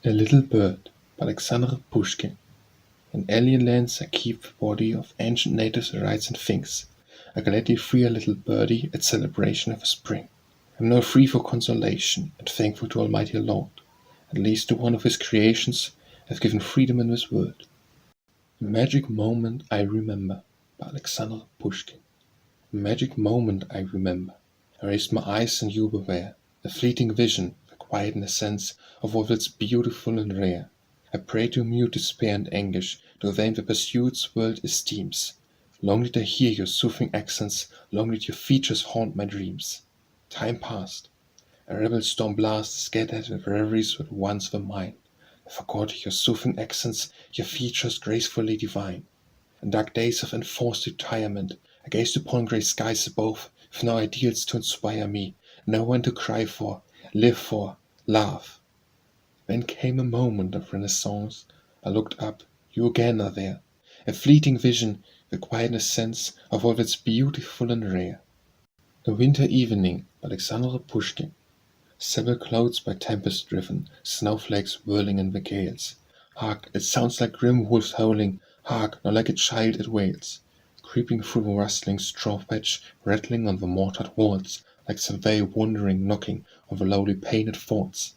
The Little Bird by Alexander Pushkin. In alien lands I keep the body of ancient natives rites and things. I gladly free a little birdie at celebration of a spring. I'm now free for consolation and thankful to Almighty Lord. At least to one of his creations I've given freedom in this world. A magic moment I remember by Alexander Pushkin. A magic moment I remember. I raised my eyes and you were there. A fleeting vision, the quiet in the sense of all that's beautiful and rare. I pray to mute despair and anguish, to them the pursuit's world esteems. Long did I hear your soothing accents, long did your features haunt my dreams. Time passed. A rebel storm blast scattered the reveries that once were mine. I forgot your soothing accents, your features gracefully divine. In dark days of enforced retirement, I gazed upon grey skies above, with no ideals to inspire me, no one to cry for, live for, love. Then came a moment of renaissance. I looked up, you again are there. A fleeting vision, the quietness sense of all that's beautiful and rare. A winter evening by Alexander Pushkin. Several clouds by tempest driven, snowflakes whirling in the gales. Hark, it sounds like grim wolves howling, hark, not like a child it wails. Creeping through the rustling straw patch, rattling on the mortared walls, like some very wandering knocking on the lowly painted forts.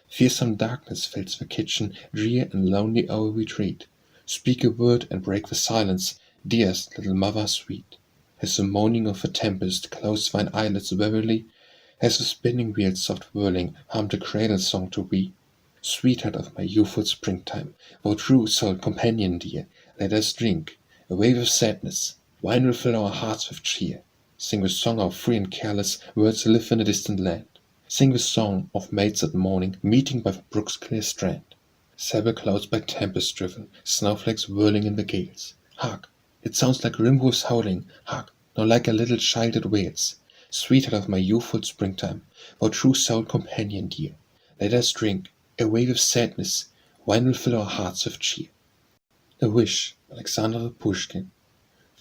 Fearsome darkness fills the kitchen, drear and lonely our retreat. Speak a word and break the silence, dearest little mother sweet. Has the moaning of the tempest closed thine eyelids wearily? Has the spinning wheel's soft whirling harmed the cradle song to thee? Sweetheart of my youthful springtime, thou true-souled companion dear, let us drink, away with sadness, wine will fill our hearts with cheer. Sing the song of free and careless words live in a distant land. Sing the song of maids at morning, meeting by the brook's clear strand. Several clouds by tempest driven, snowflakes whirling in the gales. Hark! It sounds like grim wolves howling, hark! Not like a little child it wails. Sweetheart of my youthful springtime, thou true-souled companion dear, let us drink, away with sadness, wine will fill our hearts with cheer. A Wish, Alexander Pushkin.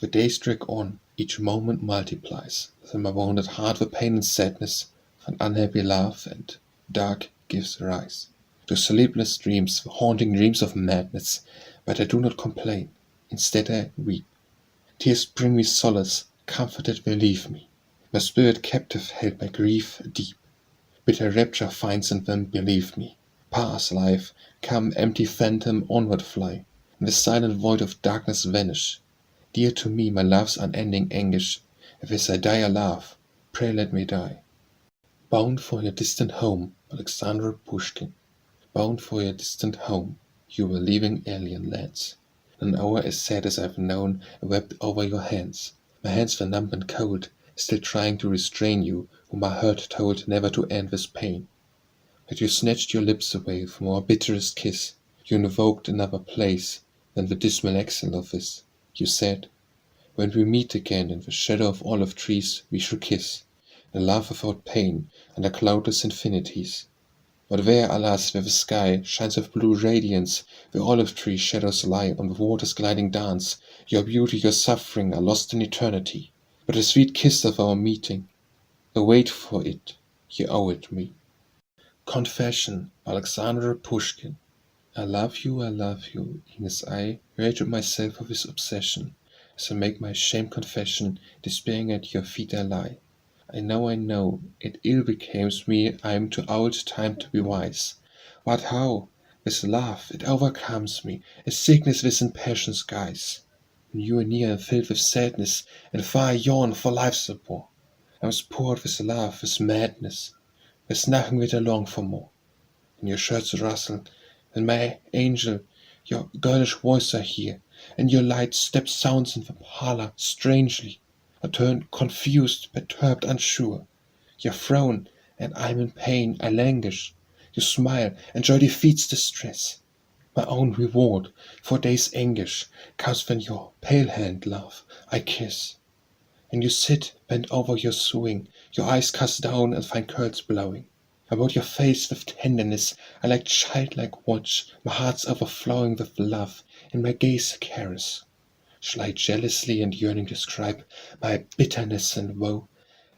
The days drag on, each moment multiplies. Within my wounded heart the pain and sadness of an unhappy love and dark gives rise to sleepless dreams, the haunting dreams of madness. But I do not complain, instead I weep. Tears bring me solace, comforted they leave me. My spirit captive held by grief deep. Bitter rapture finds in them, believe me. Pass, life, come, empty phantom, onward fly. In the silent void of darkness vanish. Dear to me my love's unending anguish. If as I die I laugh, pray let me die. Bound for your distant home, Alexander Pushkin. Bound for your distant home, you were leaving alien lands. An hour as sad as I've known wept over your hands. My hands were numb and cold, still trying to restrain you, whom my hurt told never to end this pain. But you snatched your lips away from our bitterest kiss. You invoked another place than the dismal exile of this. You said, when we meet again in the shadow of olive trees, we shall kiss, and laugh without pain, under cloudless infinities. But there, alas, where the sky shines with blue radiance, the olive tree shadows lie on the water's gliding dance, your beauty, your suffering are lost in eternity. But the sweet kiss of our meeting, await for it, you owe it me. Confession, Alexander Pushkin. I love you, e'en as I rage at myself with this obsession, as I make my shame confession, despairing at your feet I lie. I know, it ill becomes me, I am too old time to be wise. But how? With love, it overcomes me, a sickness within passion's guise. When you are near and filled with sadness, and far I yawn for life's support. I was poured with love, with madness, there's nothing that I long for more. And your shirts rustle, and my angel, your girlish voice I hear, and your light step sounds in the parlor strangely. I turn confused, perturbed, unsure. You frown, and I'm in pain, I languish. You smile, and joy defeats distress. My own reward for day's anguish comes when your pale hand, love, I kiss. And you sit, bent over your sewing, your eyes cast down and fine curls blowing. About your face with tenderness I like childlike watch, my heart's overflowing with love, and my gaze a caress. Shall I jealously and yearning describe my bitterness and woe,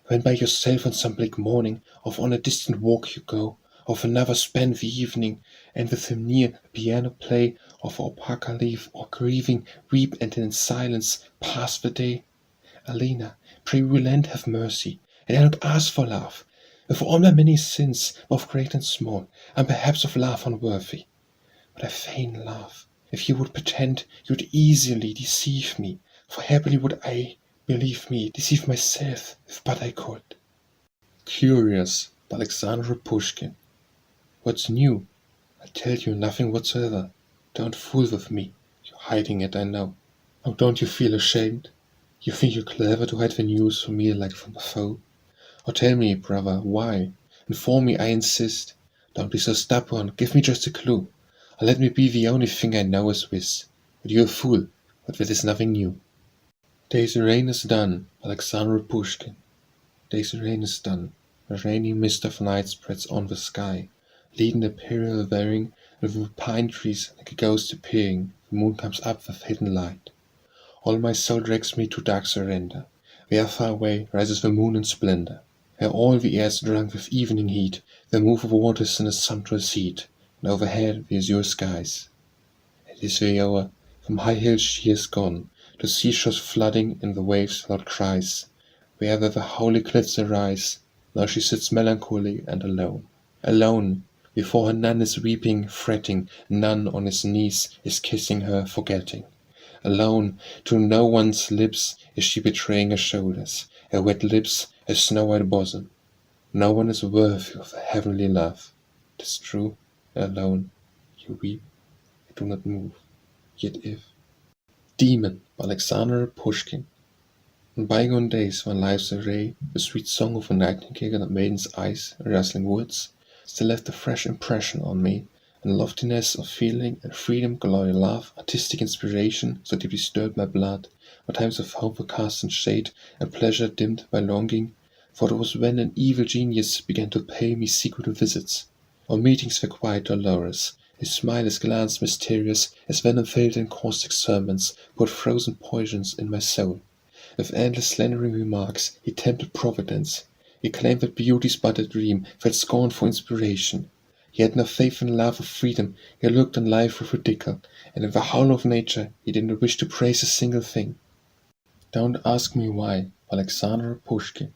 when by yourself on some bleak morning off on a distant walk you go, of another spend the evening, and with him near a piano play, of alpaca leaf or grieving, weep and in silence pass the day. Alina, pray relent, have mercy, and I not ask for love. With all my many sins, both great and small, I'm perhaps of love unworthy. But I fain love. If you would pretend, you'd easily deceive me, for happily would I, believe me, deceive myself, if but I could. Curious, by Alexander Pushkin. What's new? I tell you nothing whatsoever. Don't fool with me. You're hiding it, I know. Oh, don't you feel ashamed? You think you're clever to hide the news from me like from a foe? Oh, tell me, brother, why? Inform me, I insist. Don't be so stubborn, give me just a clue. Or let me be the only thing I know is this. But you're a fool, but that is nothing new. Day's rain is done, Alexander Pushkin. Day's rain is done. The rainy mist of night spreads on the sky, leading the imperial wearing, and with the pine trees like a ghost appearing, the moon comes up with hidden light. All my soul drags me to dark surrender. Where far away rises the moon in splendor, where all the air's drunk with evening heat, there move the waters in a sumptuous heat, and overhead the azure skies. It is the hour, from high hills she is gone, to seashores flooding in the waves loud cries, where the holy cliffs arise, now she sits melancholy and alone. Alone, before her none is weeping, fretting, none on his knees is kissing her, forgetting. Alone, to no one's lips is she betraying her shoulders, her wet lips, her snow-white bosom. No one is worthy of her heavenly love. 'Tis true, alone, you weep, I do not move, yet if. Demon, by Alexander Pushkin. In bygone days, when life's array, the sweet song of a nightingale and a maiden's eyes, in rustling woods, still left a fresh impression on me, and loftiness of feeling, and freedom, glory, love, artistic inspiration, so deeply stirred my blood, where times of hope were cast in shade, and pleasure dimmed by longing, for it was when an evil genius began to pay me secret visits. Our meetings were quiet dolorous, his smile, his glance mysterious, his venom-filled and caustic sermons poured frozen poisons in my soul. With endless slandering remarks, he tempted Providence. He claimed that beauty's but a dream, felt scorn for inspiration. He had no faith in love or freedom, he looked on life with ridicule, and in the howl of nature he didn't wish to praise a single thing. Don't ask me why, Alexander Pushkin.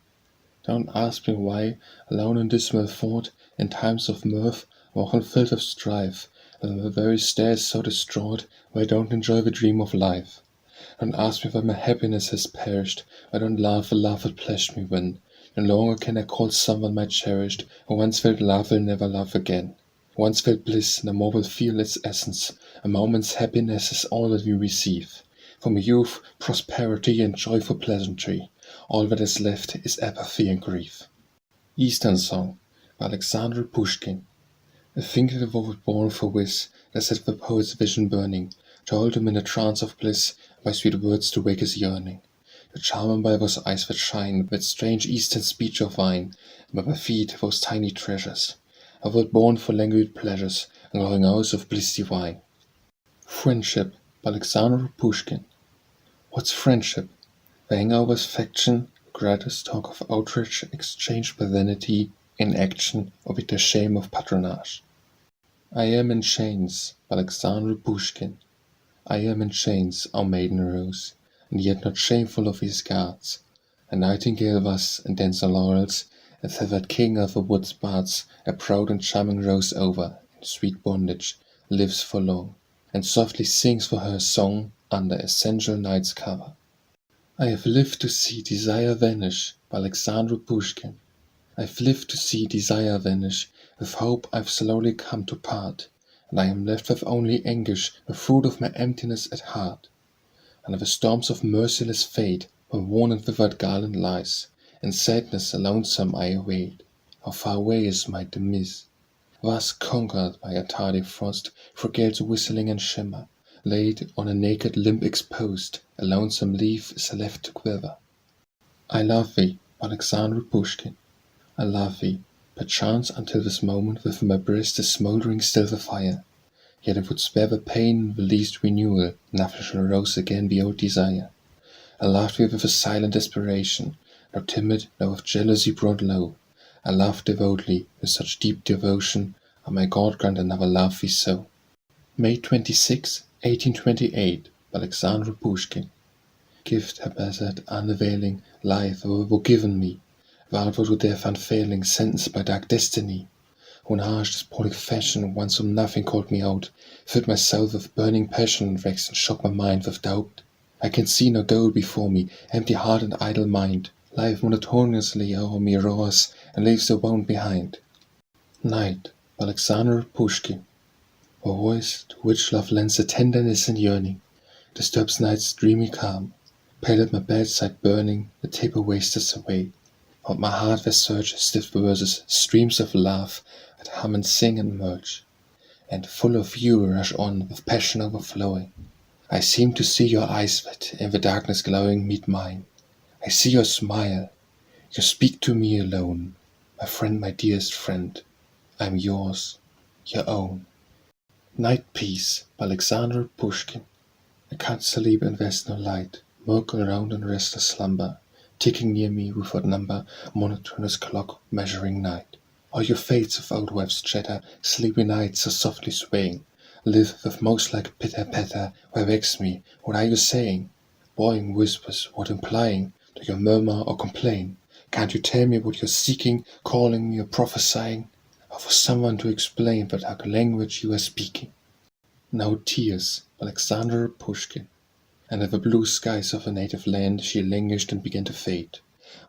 Don't ask me why, alone in dismal thought, in times of mirth, often filled with strife, and on the very stairs so distraught, where I don't enjoy the dream of life. Don't ask me why my happiness has perished, I don't love the love that pleasured me when. No longer can I call someone my cherished, who once felt love will never love again. Who once felt bliss, no more will feel its essence. A moment's happiness is all that we receive. From youth, prosperity, and joyful pleasantry, all that is left is apathy and grief. Eastern Song, by Alexander Pushkin. I think that I was born for this, that set the poet's vision burning, to hold him in a trance of bliss, by sweet words to wake his yearning. To charm him by those eyes that shine, that strange Eastern speech of thine, and by my feet those tiny treasures. I was born for languid pleasures, and glowing hours of bliss divine. Friendship, by Alexander Pushkin. What's friendship? The hangover affection, gratis talk of outrage exchanged by vanity, inaction, or with the shame of patronage. I am in chains, by Alexander Pushkin. I am in chains, our maiden rose, and yet not shameful of his guards. A nightingale thus, in denser laurels, a feathered king of the wood's bards, a proud and charming rose over, in sweet bondage, lives for long, and softly sings for her a song under a sensual night's cover. I have lived to see desire vanish, by Alexander Pushkin. I've lived to see desire vanish, with hope I've slowly come to part, and I am left with only anguish, the fruit of my emptiness at heart. Under the storms of merciless fate, when worn and withered garland lies, in sadness lonesome I await, how far away is my demise. Thus conquered by a tardy frost, through gales whistling and shimmer, laid on a naked limb exposed, a lonesome leaf is left to quiver. I love thee, Alexander Pushkin. I love thee, perchance until this moment within my breast is smouldering still the fire. Yet it would spare the pain, the least renewal, nothing shall rouse again the old desire. I loved thee with a silent desperation, no timid, no of jealousy brought low. I love devoutly, with such deep devotion, and my God grant another love we so. May 26, 1828, by Alexander Pushkin. Gift her blessed, unavailing life were given me, vowed to death unfailing, sentenced by dark destiny. Who in harsh despotic fashion once from nothing called me out, filled myself with burning passion, vexed and shocked my mind with doubt. I can see no goal before me, empty heart and idle mind. Life monotonously o'er me roars, and leaves a wound behind. Night, by Alexander Pushkin. A voice to which love lends a tenderness and yearning, disturbs night's dreamy calm. Pale at my bedside burning, the taper wasteth away. Round my heart there surge stiff verses, streams of love that hum and sing and merge, and full of you rush on with passion overflowing. I seem to see your eyes that, in the darkness glowing, meet mine. I see your smile. You speak to me alone. My friend, my dearest friend, I am yours, your own. Night Peace, by Alexander Pushkin. I can't sleep and there's no light. Murk around in restless slumber, ticking near me without number, monotonous clock measuring night. All your fates of old waves chatter, sleepy nights so softly swaying, live with most like pitter-patter, where wakes me, what are you saying? Boring whispers, what implying? Do you murmur or complain? Can't you tell me what you're seeking, calling me or prophesying? Or for someone to explain the dark language you are speaking? No tears, Alexander Pushkin. And in the blue skies of her native land she languished and began to fade,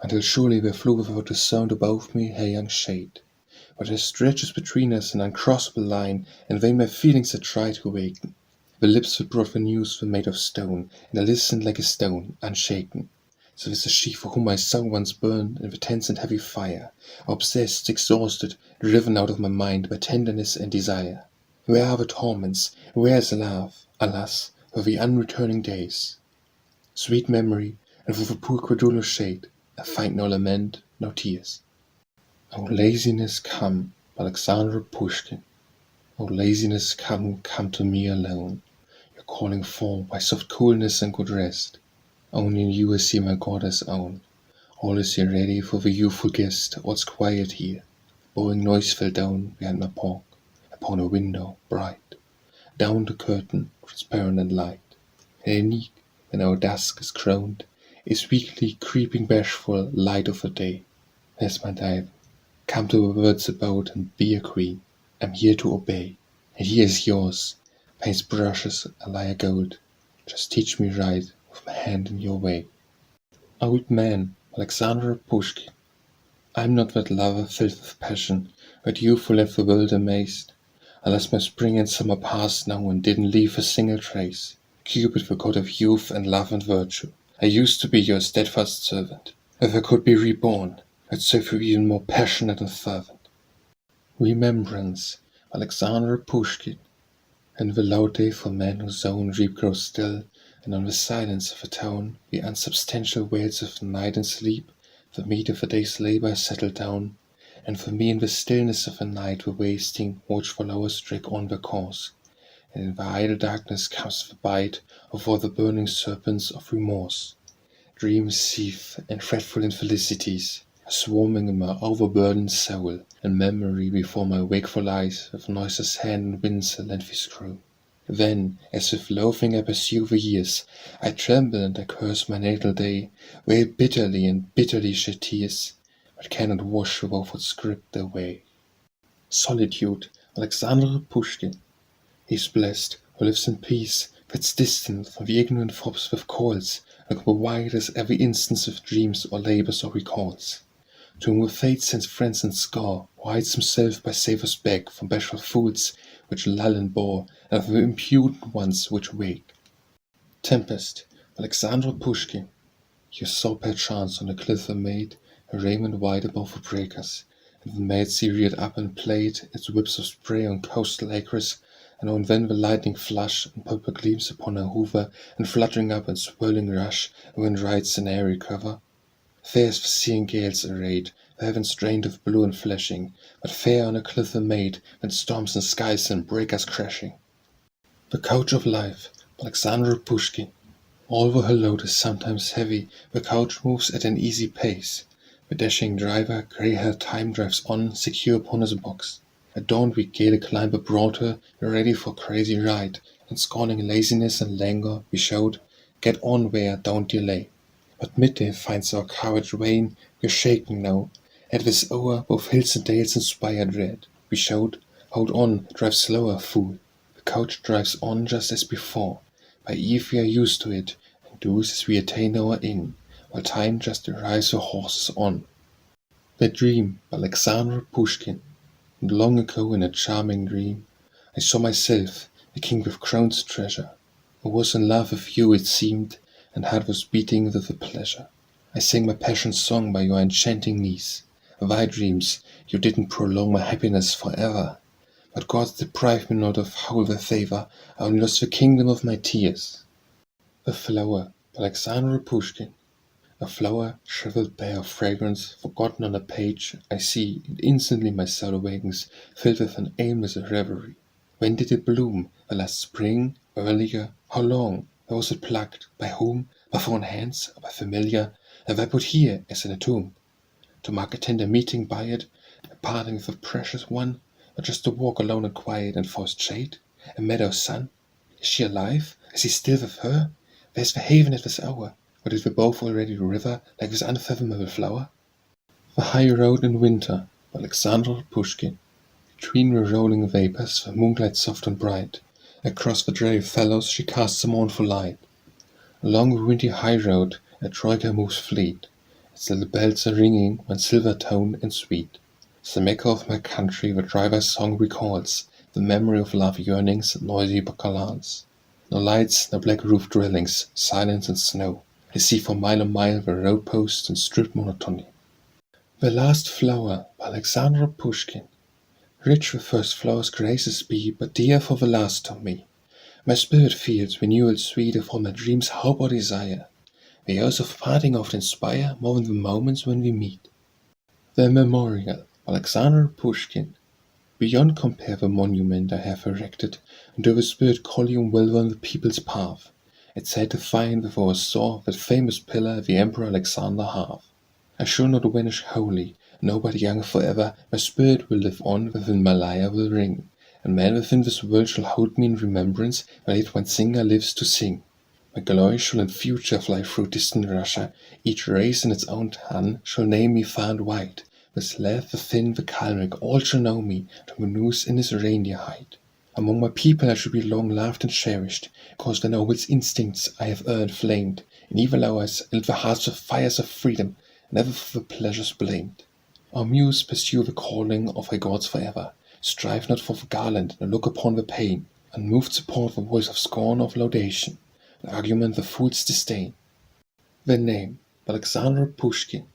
until surely there flew without a sound above me her young shade. But there stretches between us an uncrossable line, and vain my feelings had tried to awaken. The lips that brought the news were made of stone, and I listened like a stone, unshaken. So is she for whom my soul once burned in the tense and heavy fire, obsessed, exhausted, driven out of my mind by tenderness and desire. Where are the torments? Where is love? Alas, for the unreturning days. Sweet memory, and for the poor credulous shade, I find no lament, no tears. O laziness come, by Alexander Pushkin. O laziness come, come to me alone. Your calling for by soft coolness and good rest. Only in you I see my goddess own. All is here ready for the youthful guest, all's quiet here. Bowing noise fell down behind my pork, upon a window bright. Down the curtain, transparent and light. And unique, when our dusk is crowned, is weakly creeping bashful light of the day. There's my dive. Come to the world's abode and be a queen. I'm here to obey, and here is yours. Paints brushes a lyre gold. Just teach me right with my hand in your way. Old man, Alexander Pushkin. I'm not that lover filled with passion, that youthful left the world amazed. Alas, my spring and summer passed now and didn't leave a single trace. Cupid, the god of youth and love and virtue, I used to be your steadfast servant. If I could be reborn, I'd serve you even more passionate and fervent. Remembrance, Alexander Pushkin. In the loud day for men whose own reap grows still, and on the silence of a town, the unsubstantial wails of night and sleep, the meat of a day's labor settle down, and for me in the stillness of the night the wasting, watchful hours drag on their course, and in the idle darkness comes the bite of all the burning serpents of remorse. Dreams seethe and fretful infelicities are swarming in my overburdened soul, and memory before my wakeful eyes with noiseless hand and winds a lengthy scroll. Then, as with loathing I pursue the years, I tremble and I curse my natal day, wail bitterly and bitterly shed tears, but cannot wash the woeful script away. Solitude, Alexander Pushkin. He's blessed who lives in peace, that's distant from the ignorant fobs with calls, and wide as every instance of dreams or labors or recalls. To whom the fate sends friends and score, who hides himself by Savor's beck from bashful fools which lull and bore, and from impudent ones which wake. Tempest, Alexander Pushkin. You saw perchance on a cliff a maid, her raiment white above the breakers, and the mad sea reared up and played its whips of spray on coastal acres, and on then the lightning flash and purple gleams upon her hoover, and fluttering up in swirling rush, and wind rides in airy cover. Fair as the seeing gales arrayed, the heavens drained of blue and flashing, but fair on a cliff a maid, when storms and skies and breakers crashing. The couch of life, Alexander Pushkin. Although her load is sometimes heavy, the couch moves at an easy pace. The dashing driver, grey-haired time drives on, secure upon his box. At dawn we gaily climb aboard her, ready for crazy ride, and scorning laziness and languor, we showed, get on where, don't delay. But midday finds our courage wane, we're shaking now. At this hour, both hills and dales inspire dread. We showed, hold on, drive slower, fool. The coach drives on just as before. By eve we are used to it, and do as we attain our inn, while time just drives her horses on. The Dream by Alexander Pushkin. And long ago in a charming dream, I saw myself, a king with crown's treasure. I was in love with you, it seemed, and heart was beating with the pleasure. I sang my passion song by your enchanting knees. Why, dreams, you didn't prolong my happiness forever. But gods deprived me not of whole their favor, I only lost the kingdom of my tears. The Flower by Alexander Pushkin. A flower, shriveled bare of fragrance, forgotten on a page, I see, and instantly my soul awakens, filled with an aimless reverie. When did it bloom? The last spring? Earlier? How long? Where was it plucked? By whom? By foreign hands? Or by familiar? And why put here, as in a tomb? To mark a tender meeting by it, a parting with a precious one, or just to walk alone in quiet and forest shade? A meadow sun? Is she alive? Is he still with her? Where's the haven at this hour? Or did we both already river like this unfathomable flower? The High Road in Winter by Alexander Pushkin. Between the rolling vapors, the moonlight soft and bright, across the dreary fallows she casts a mournful light. Along the windy high road a troika moves fleet, its little bells are ringing, one silver toned and sweet. The Mecca of my country the driver's song recalls, the memory of love yearnings and noisy bacchanals. No lights, no black roofed dwellings, silence and snow. I see for mile on mile the road posts in stripped monotony. The Last Flower by Alexander Pushkin. Rich with first flowers graces be, but dear for the last to me. My spirit feels renewal sweet of all my dreams hope or desire. The hours of parting oft inspire more than the moments when we meet. The Memorial by Alexander Pushkin. Beyond compare the monument I have erected, and to the spirit column well on the people's path. It's sad to find before I saw that famous pillar the Emperor Alexander hath. I shall not vanish wholly, no but young forever, my spirit will live on within my lyre will ring, and man within this world shall hold me in remembrance, while yet one singer lives to sing. My glory shall in future fly through distant Russia, each race in its own tongue shall name me far and wide. The Slav, the Finn, the Kalmyk, all shall know me, to Manus in his reindeer hide. Among my people I shall be long loved and cherished, because the noble instincts I have earned flamed, in evil hours lit the hearts with fires of freedom, never for the pleasures blamed. Our muse pursue the calling of her gods forever, strive not for the garland, nor look upon the pain, unmoved support the voice of scorn of laudation, an argument the fool's disdain. The Name by Alexander Pushkin.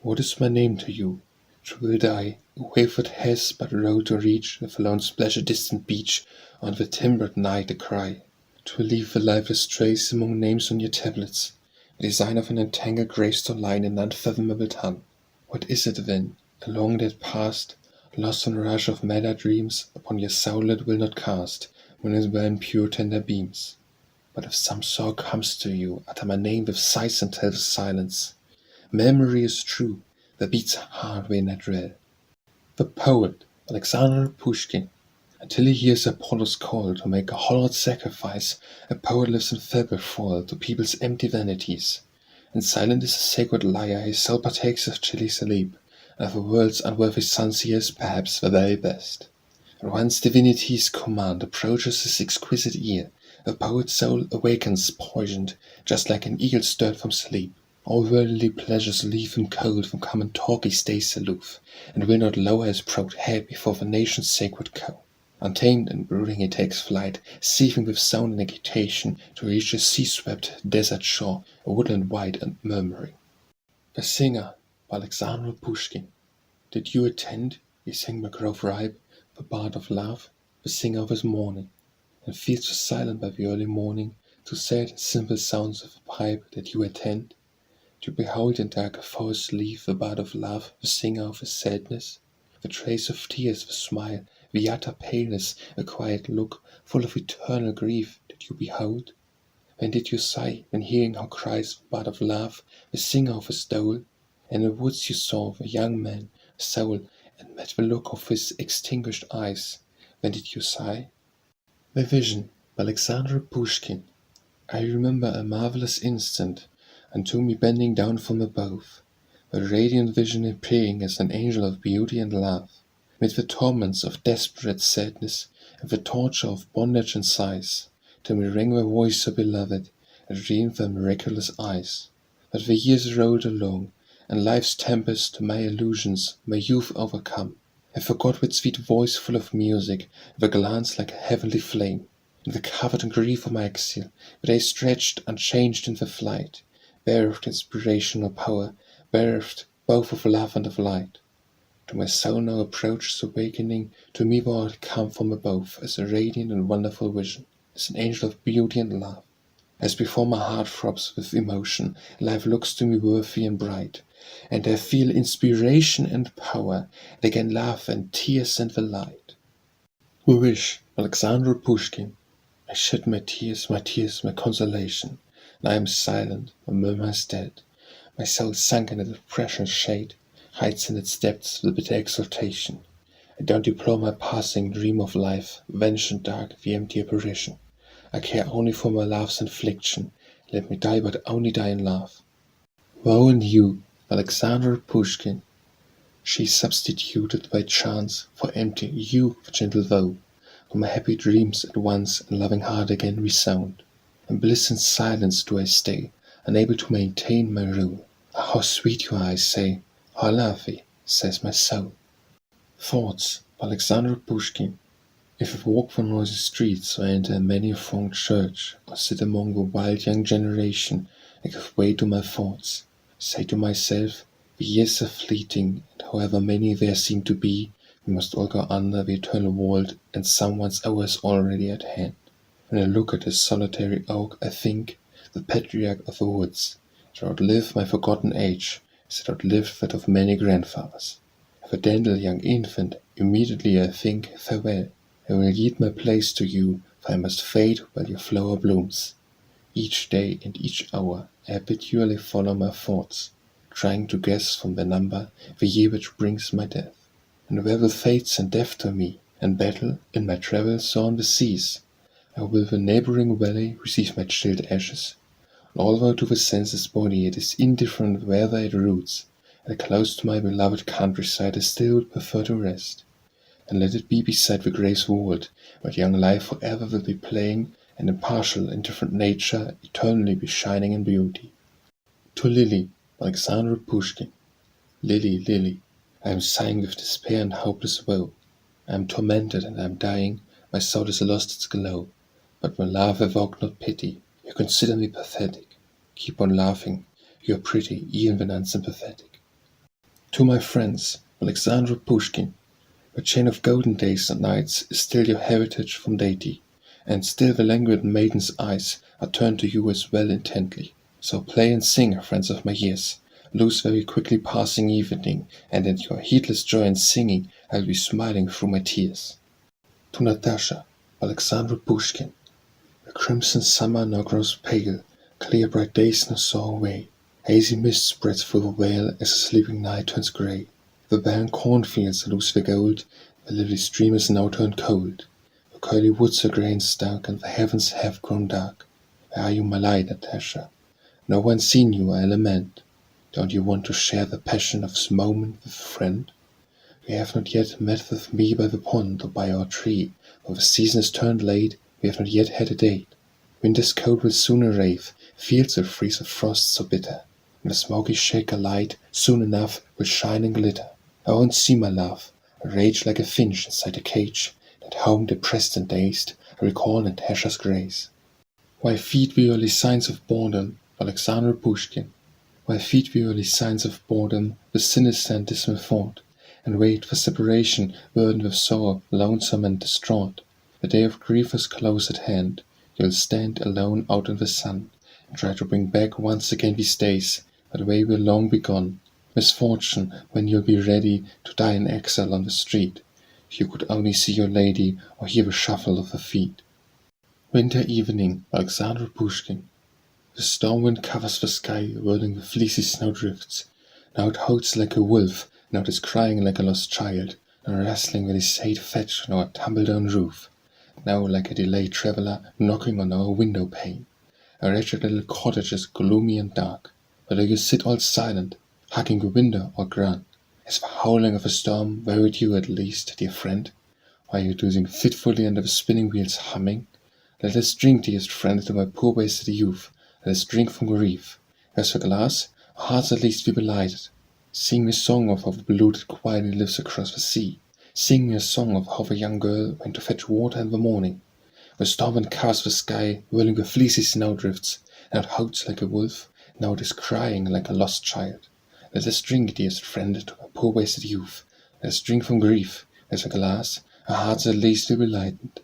What is my name to you? True will die, a wave that has but road to reach, with a lone splash a distant beach, on the timbered night a cry. To leave the lifeless trace among names on your tablets, a design of an entangled gravestone line in unfathomable tongue. What is it then, a long dead past, lost in a rush of madder dreams, upon your soul that will not cast, when it burn pure tender beams? But if some sorrow comes to you, utter my name with sighs and tell with silence. Memory is true, that beats hard when I dread. The Poet, Alexander Pushkin. Until he hears Apollo's call to make a hollowed sacrifice, a poet lives in feeble fall to people's empty vanities. And silent is a sacred lyre, his soul partakes of chilly sleep, and of the world's unworthy sons he is, perhaps, the very best. And once divinity's command approaches his exquisite ear, the poet's soul awakens poisoned, just like an eagle stirred from sleep. All worldly pleasures leave him cold, from common talk he stays aloof, and will not lower his proud head before the nation's sacred call. Untamed and brooding he takes flight, seething with sound and agitation, to reach a sea-swept desert shore, a woodland wide and murmuring. The Singer by Alexander Pushkin. Did you attend, ye sang by grove ripe, the bard of love, the singer of his morning, and feel so silent by the early morning, to sad simple sounds of a pipe that you attend? To behold in dark forest leave the bard of love, the singer of his sadness, the trace of tears, the smile, the utter paleness, a quiet look, full of eternal grief, did you behold? When did you sigh, when hearing how cries the bard of love, the singer of his dole? In the woods you saw the young man, soul, and met the look of his extinguished eyes. Then did you sigh? The Vision by Alexander Pushkin. I remember a marvelous instant, unto me bending down from above, a radiant vision appearing as an angel of beauty and love, mid the torments of desperate sadness and the torture of bondage and sighs, till me rang the voice so beloved, and dreamed the miraculous eyes. But the years rolled along, and life's tempest my illusions, my youth overcome. I forgot with sweet voice full of music, the glance like a heavenly flame, and the covered grief of my exile, but I stretched unchanged in the flight, bereft inspirational power, bereft both of love and of light. To my soul now approaches awakening, to me thou art come from above, as a radiant and wonderful vision, as an angel of beauty and love. As before my heart throbs with emotion, life looks to me worthy and bright, and I feel inspiration and power, and again love and tears and the light. We wish, Alexander Pushkin. I shed my tears, my consolation, and I am silent, my murmur is dead. My soul sunk in a depression shade, hides in its depths the bitter exaltation. I don't deplore my passing dream of life, vanished and dark, the empty apparition. I care only for my love's infliction, let me die but only die in love. Woe and you, Alexander Pushkin. She substituted by chance for empty you for gentle woe, for my happy dreams at once and loving heart again resound. In bliss and silence do I stay, unable to maintain my rule. Ah, how sweet you are, I say, how I love thee, says my soul. Thoughts by Alexander Pushkin. If I walk the noisy streets, or enter many a thronged church, or sit among the wild young generation, I give way to my thoughts, say to myself, the years are fleeting, and however many there seem to be, we must all go under the eternal vault, and someone's hour is already at hand. When I look at this solitary oak, I think, the patriarch of the woods, it outlived my forgotten age, as it outlived that of many grandfathers. If a dainty young infant, immediately I think, farewell. I will yield my place to you, for I must fade while your flower blooms. Each day and each hour I habitually follow my thoughts, trying to guess from their number the year which brings my death. And where will fate send death to me, and battle in my travels on the seas? Or will the neighboring valley receive my chilled ashes? And although to the senseless body it is indifferent whether it roots, and close to my beloved countryside I still would prefer to rest. And let it be beside the grave's vault, where young life forever will be playing, and impartial, indifferent nature eternally be shining in beauty. To Lily, Alexander Pushkin. Lily, Lily, I am sighing with despair and hopeless woe. I am tormented and I am dying, my soul has lost its glow. But my love evoke not pity, you consider me pathetic. Keep on laughing, you are pretty, even when unsympathetic. To my friends, Alexander Pushkin. The chain of golden days and nights is still your heritage from deity, and still the languid maiden's eyes are turned to you as well intently. So play and sing, friends of my years, lose very quickly passing evening, and in your heedless joy and singing I'll be smiling through my tears. To Natasha, Alexander Pushkin. The crimson summer now grows pale, clear bright days now soar away, hazy mist spreads through the vale as the sleeping night turns grey. The barren cornfields lose their gold, the lively stream is now turned cold. The curly woods are grey and stark, and the heavens have grown dark. Where are you, my light, Natasha? No one seen you, I lament. Don't you want to share the passion of this moment with a friend? We have not yet met with me by the pond or by our tree, for the season is turned late, we have not yet had a date. Winter's cold will soon arrive, fields will freeze of frost so bitter, and the smoky shaker light soon enough will shine and glitter. I won't see my love, I rage like a finch inside a cage, at home depressed and dazed, I recall Natasha's grace. Why feed we early signs of boredom, Alexander Pushkin? Why feed we early signs of boredom with sinister and dismal thought, and wait for separation, burdened with sorrow, lonesome and distraught? The day of grief is close at hand, you'll stand alone out in the sun, and try to bring back once again these days, but they will long be gone. Misfortune, when you'll be ready to die in exile on the street, if you could only see your lady, or hear the shuffle of her feet. Winter evening, Alexander Pushkin. The storm wind covers the sky, whirling the fleecy snowdrifts. Now it howls like a wolf, now it is crying like a lost child, now wrestling with his hate fetch on our tumble-down roof, now like a delayed traveller knocking on our window pane. Our wretched little cottage is gloomy and dark, but do you sit all silent, hugging the window or grant, as the howling of a storm worried you at least, dear friend? Are you dozing fitfully under the spinning wheels humming? Let us drink, dearest friend, to my poor wasted youth. Let us drink from grief. Where's the glass? Our hearts at least be belighted. Sing me a song of how the polluted quietly lives across the sea. Sing me a song of how the young girl went to fetch water in the morning. The storm uncovers the sky, whirling the fleecy snowdrifts. Now it howls like a wolf, now it is crying like a lost child. Let us drink, dearest friend, to my poor wasted youth. Let us drink from grief. Where's the glass? Our hearts at least be belighted.